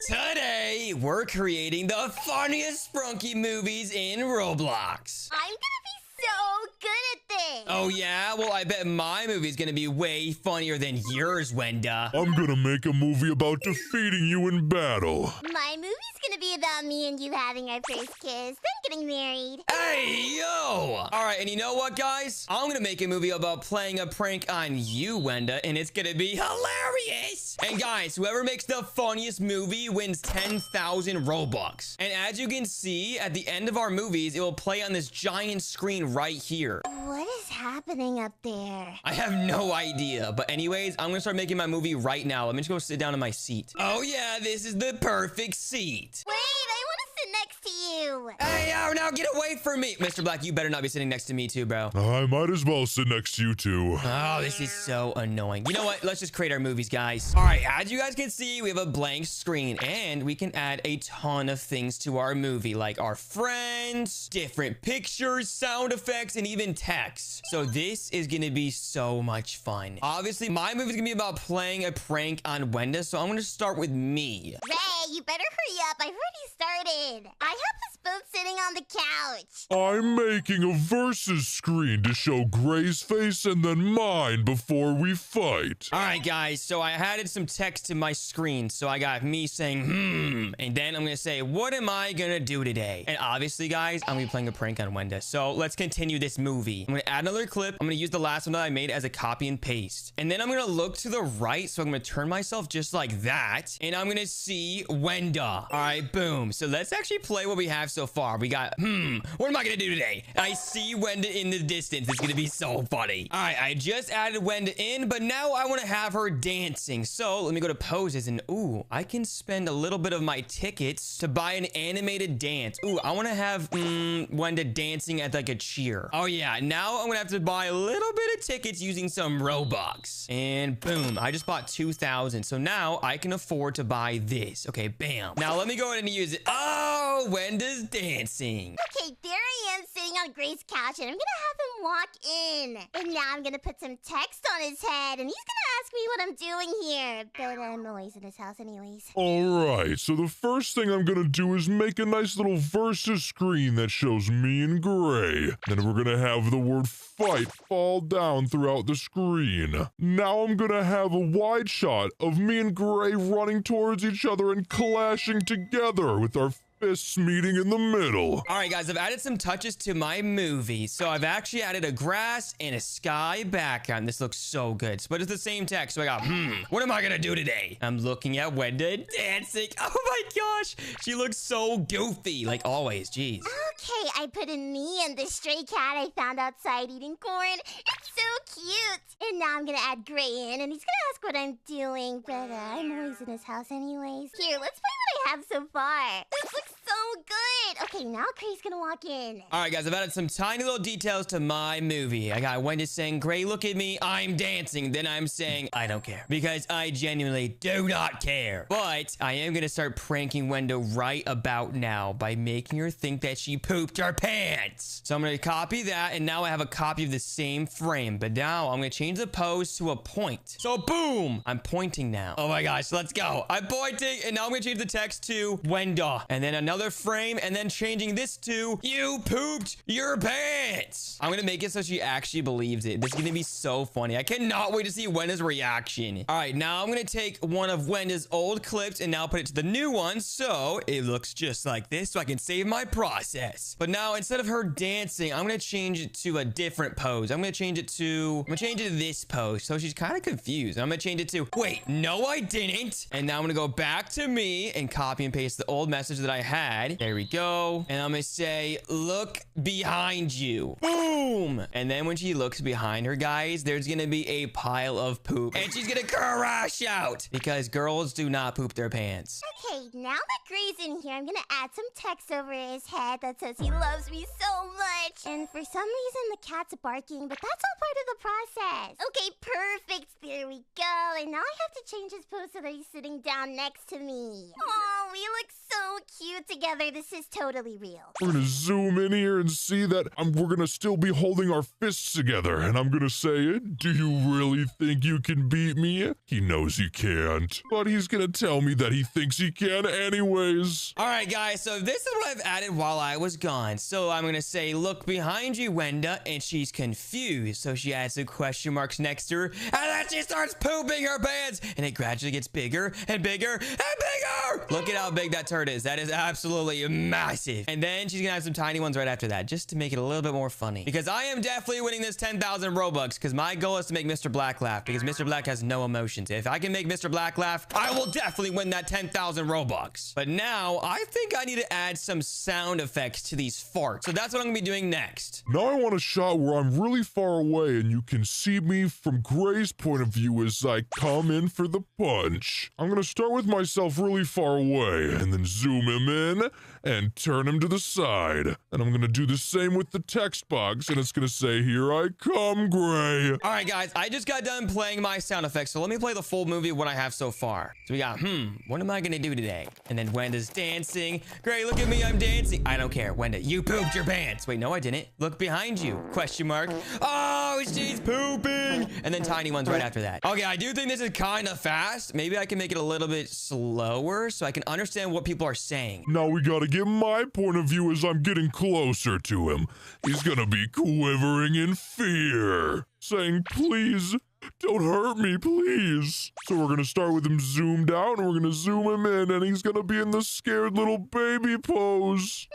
Today, we're creating the funniest sprunki movies in Roblox. I'm gonna be so good at this. Oh yeah? Well, I bet my movie's gonna be way funnier than yours, Wenda. I'm gonna make a movie about defeating you in battle. My movie's gonna be about me and you having our first kiss, then getting married. Hey, yo! Alright, and you know what, guys? I'm gonna make a movie about playing a prank on you, Wenda, and it's gonna be hilarious! And guys, whoever makes the funniest movie wins 10,000 Robux. And as you can see, at the end of our movies, it will play on this giant screen right here. What is happening up there? I have no idea. But anyways, I'm gonna start making my movie right now. Let me just go sit down in my seat. Oh yeah, this is the perfect seat. Wait, I want to sit next to you. Hey, yo, now get away from me. Mr. Black, you better not be sitting next to me too, bro. I might as well sit next to you two. Oh, this is so annoying. You know what? Let's just create our movies, guys. All right, as you guys can see, we have a blank screen and we can add a ton of things to our movie, like our friends, different pictures, sound effects, and even text. So this is gonna be so much fun. Obviously, my movie is gonna be about playing a prank on Wenda, so I'm gonna start with me. Ray, you better hurry up. I've already started. I have us both sitting on the couch. I'm making a versus screen to show Gray's face and then mine before we fight. All right, guys, so I added some text to my screen. So I got me saying, and then I'm gonna say, what am I gonna do today? And obviously, guys, I'm gonna be playing a prank on Wenda. So let's continue this movie. I'm gonna add another clip. I'm gonna use the last one that I made as a copy and paste. And then I'm gonna look to the right. So I'm gonna turn myself just like that. And I'm gonna see Wenda. All right, boom. So let's actually play what we have so far. We got, what am I gonna do today? I see Wenda in the distance. It's gonna be so funny. All right, I just added Wenda in, but now I wanna have her dancing. So let me go to poses and ooh, I can spend a little bit of my tickets to buy an animated dance. Ooh, I wanna have Wenda dancing at like a cheer. Oh yeah, now I'm gonna have to buy a little bit of tickets using some Robux. And boom, I just bought 2,000. So now I can afford to buy this. Okay, bam. Now let me go ahead and use it. Oh, Wenda's dancing. Okay, there I am sitting on Gray's couch, and I'm gonna have him walk in. And now I'm gonna put some text on his head, and he's gonna ask me what I'm doing here. But I'm always in his house anyways. Alright, so the first thing I'm gonna do is make a nice little versus screen that shows me and Gray. Then we're gonna have the word fight fall down throughout the screen. Now I'm gonna have a wide shot of me and Gray running towards each other and clashing together with our fists meeting in the middle. All right, guys, I've added some touches to my movie. So I've actually added a grass and a sky background. This looks so good. But it's the same text. So I got, what am I gonna do today? I'm looking at Wenda dancing. Oh my gosh. She looks so goofy, like always. Jeez. Okay, I put in me and the stray cat I found outside eating corn. It's so cute. And now I'm gonna add Gray in, and he's gonna ask what I'm doing. But I'm always in his house anyways. Here, let's play what I have so far. This looks so good. Okay, now Gray's gonna walk in. All right, guys, I've added some tiny little details to my movie. I got Wenda saying, Gray, look at me. I'm dancing. Then I'm saying, I don't care. Because I genuinely do not care. But I am gonna start pranking Wenda right about now by making her think that she pooped her pants. So I'm gonna copy that, and now I have a copy of the same frame. But now I'm gonna change the pose to a point. So boom, I'm pointing now. Oh my gosh, let's go. I'm pointing, and now I'm gonna change the text to Wenda. And then another frame, and then changing this to, you pooped your pants. I'm gonna make it so she actually believes it. This is gonna be so funny. I cannot wait to see Wenda's reaction. All right, now I'm gonna take one of Wenda's old clips and now put it to the new one, so it looks just like this, so I can save my process. But now, instead of her dancing, I'm gonna change it to a different pose. I'm gonna change it to this pose, so she's kind of confused. I'm gonna change it to, wait, no, I didn't. And now I'm gonna go back to me and copy and paste the old message that I had. There we go. And I'm gonna say, look behind you. Boom. And then when she looks behind her, guys, there's gonna be a pile of poop, and she's gonna crash out because girls do not poop their pants. Okay, now that Gray's in here, I'm gonna add some text over his head that says he loves me so much. And for some reason, the cat's barking, but that's all part of the process. Okay, perfect. There we go. And now I have to change his pose so that he's sitting down next to me. Oh, we look so cute together. This is totally real. We're gonna zoom in here and see that we're gonna still be holding our fists together. And I'm gonna say, do you really think you can beat me? He knows he can't. But he's gonna tell me that he thinks he can anyways. All right, guys, so this is what I've added while I was gone. So I'm going to say, look behind you, Wenda, and she's confused. So she adds some question marks next to her, and then she starts pooping her pants, and it gradually gets bigger and bigger and bigger. Look at how big that turd is. That is absolutely massive. And then she's going to have some tiny ones right after that, just to make it a little bit more funny. Because I am definitely winning this 10,000 Robux, because my goal is to make Mr. Black laugh, because Mr. Black has no emotions. If I can make Mr. Black laugh, I will definitely win that 10,000 Robux. But now I think I need to add some sound effects to these farts. So that's what I'm gonna be doing next. Now I want a shot where I'm really far away and you can see me from Gray's point of view as I come in for the punch. I'm gonna start with myself really far away and then zoom him in and turn him to the side. And I'm gonna do the same with the text box and it's gonna say, here I come, Gray. All right, guys, I just got done playing my sound effects. So let me play the full movie of what I have so far. So we got, what am I gonna do today? And then Wenda's dancing. Gray, look at me, I'm dancing. I don't care. Wenda, you pooped your pants. Wait, no, I didn't. Look behind you. Question mark. Oh, she's pooping. And then tiny ones right after that. Okay, I do think this is kind of fast. Maybe I can make it a little bit slower so I can understand what people are saying. Now we gotta get my point of view as I'm getting closer to him. He's gonna be quivering in fear, saying, please, don't hurt me, please. So we're gonna start with him zoomed out and we're gonna zoom him in and he's gonna be in the scared little baby pose.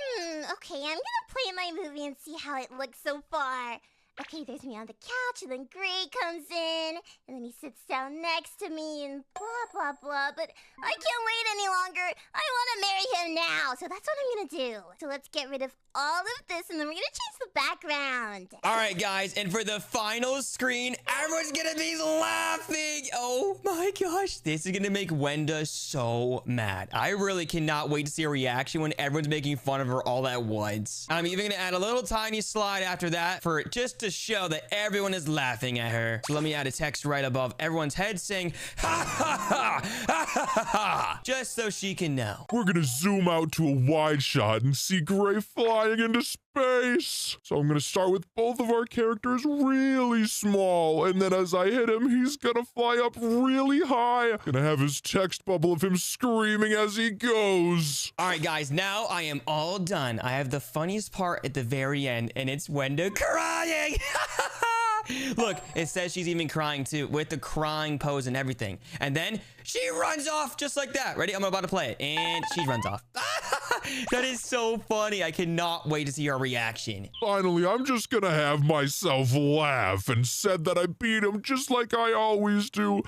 Okay, I'm gonna play my movie and see how it looks so far. Okay, there's me on the couch, and then Gray comes in, and then he sits down next to me, and blah, blah, blah. But I can't wait any longer. I want to marry him now, so that's what I'm going to do. So let's get rid of all of this, and then we're going to change the background. All right, guys, and for the final screen, everyone's going to be laughing. Oh, my gosh. This is going to make Wenda so mad. I really cannot wait to see her reaction when everyone's making fun of her all at once. I'm even going to add a little tiny slide after that for just to show that everyone is laughing at her. So let me add a text right above everyone's head saying, ha, ha, ha, ha, ha, ha, ha, just so she can know. We're gonna zoom out to a wide shot and see Gray flying into space. So I'm gonna start with both of our characters really small, and then as I hit him, he's gonna fly up really high. Gonna have his text bubble of him screaming as he goes. All right, guys, now I am all done. I have the funniest part at the very end, and it's Wenda crying. Look, it says she's even crying too, with the crying pose and everything. And then she runs off just like that. Ready? I'm about to play it. And she runs off. That is so funny. I cannot wait to see her reaction. Finally, I'm just gonna have myself laugh and said that I beat him just like I always do.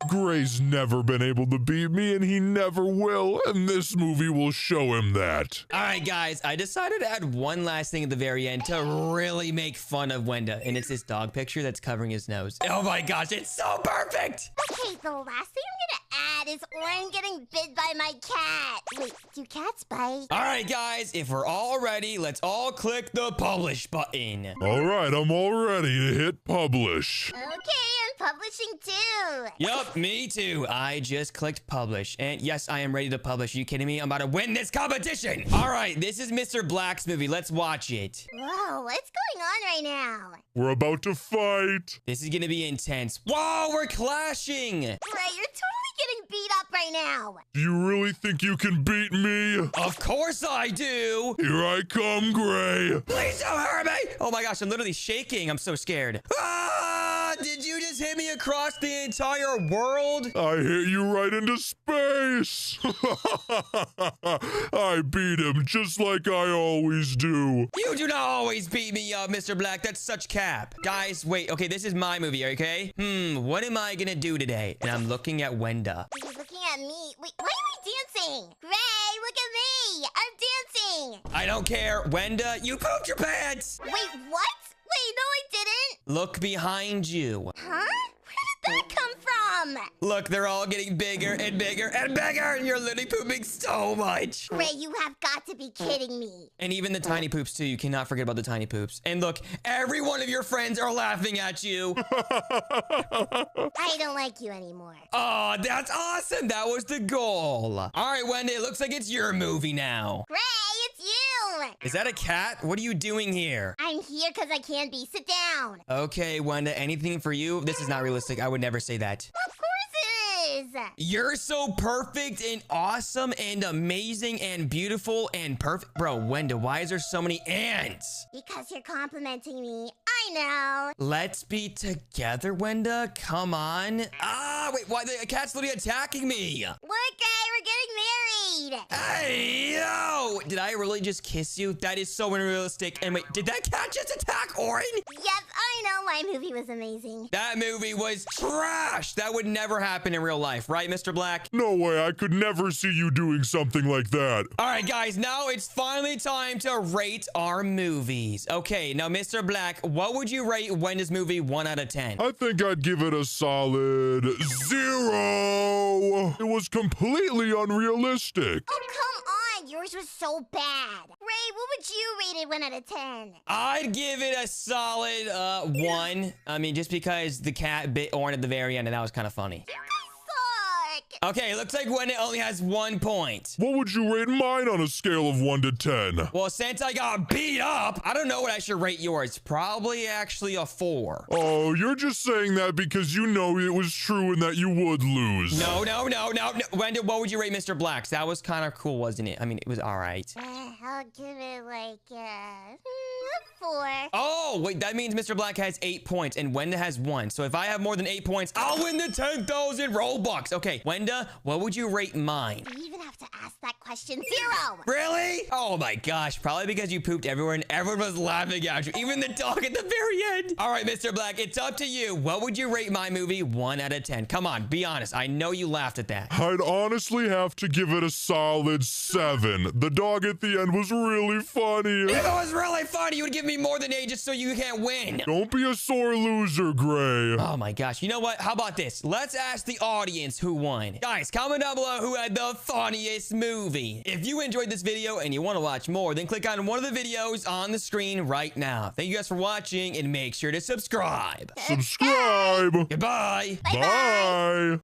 Gray's never been able to beat me and he never will, and this movie will show him that. All right, guys, I decided to add one last thing at the very end to really make fun of Wenda, and it's this dog picture that's covering his nose. Oh my gosh, it's so perfect. Okay, the last thing I'm gonna add is Oren getting bit by my cat. Wait, do cats bite? All right, guys, if we're all ready, let's all click the publish button. All right, I'm all ready to hit publish. Okay, I'm publishing too. Yup, me too. I just clicked publish. And yes, I am ready to publish. Are you kidding me? I'm about to win this competition. All right, this is Mr. Black's movie. Let's watch it. Whoa, what's going on right now? We're about to fight. This is gonna be intense. Whoa, we're clashing. Right, you're totally getting beat up right now. Do you really think you can beat me? Of course I do. Here I come, Gray. Please don't hurt me. Oh my gosh, I'm literally shaking. I'm so scared. Ah, did you just hit me across the entire world? I hit you right into space. I beat him just like I always do. You do not always beat me up, Mr. Black. That's such cap. Guys, wait. Okay, this is my movie, okay? What am I gonna do today? And I'm looking at Wenda. You're looking at me. Wait, why are we dancing? Gray, look at me. I'm dancing. I don't care. Wenda, you pooped your pants. Wait, what? Wait, no, I didn't. Look behind you. Huh? Where did that come from? them. Look, they're all getting bigger and bigger and bigger, and you're literally pooping so much. Gray, you have got to be kidding me. And even the tiny poops, too. You cannot forget about the tiny poops. And look, every one of your friends are laughing at you. I don't like you anymore. Oh, that's awesome. That was the goal. All right, Wendy, it looks like it's your movie now. Gray, it's you. Is that a cat? What are you doing here? I'm here because I can be. Sit down. Okay, Wenda, anything for you? This is not realistic. I would never say that. Of course it is. You're so perfect and awesome and amazing and beautiful and perfect. Bro, Wenda, why is there so many ants? Because you're complimenting me. I know. Let's be together, Wenda. Come on. Ah, wait, why the cat's literally attacking me? Look, Gray, we're getting married. Hey, yo! Did I really just kiss you? That is so unrealistic. And wait, did that cat just attack Orin? Yes, I know. My movie was amazing. That movie was trash. That would never happen in real life, right, Mr. Black? No way, I could never see you doing something like that. All right, guys, now it's finally time to rate our movies. Okay, now, Mr. Black, what would you rate Wenda's movie 1 out of 10? I think I'd give it a solid 0. It was completely unrealistic. Oh, come on. Yours was so bad. Ray, what would you rate it 1 out of 10? I'd give it a solid 1. I mean, just because the cat bit Orin at the very end, and that was kind of funny. Suck. Okay, looks like Wenda only has 1 point. What would you rate mine on a scale of 1 to 10? Well, since I got beat up, I don't know what I should rate yours. Probably actually a 4. Oh, you're just saying that because you know it was true and that you would lose. No. Wenda, what would you rate Mr. Black's? That was kind of cool, wasn't it? I mean, it was all right. I'll give it like a 4. Oh, wait, that means Mr. Black has 8 points and Wenda has 1. So if I have more than 8 points, I'll win the 10,000 Robux. Okay, Wenda, what would you rate mine? Do you even have to ask that question? 0. Really? Oh my gosh, probably because you pooped everywhere and everyone was laughing at you. Even the dog at the very end. All right, Mr. Black, it's up to you. What would you rate my movie 1 out of 10? Come on, be honest. I know you laughed at that. I'd honestly have to give it a solid 7. The dog at the end was really funny. If it was really funny, you would give me more than 8 just so you can't win. Don't be a sore loser, Gray. Oh my gosh, you know what? How about this? Let's ask the audience who won. Guys, comment down below who had the funniest movie. If you enjoyed this video and you want to watch more, then click on one of the videos on the screen right now. Thank you guys for watching and make sure to subscribe. Subscribe. Goodbye. Bye-bye. Bye.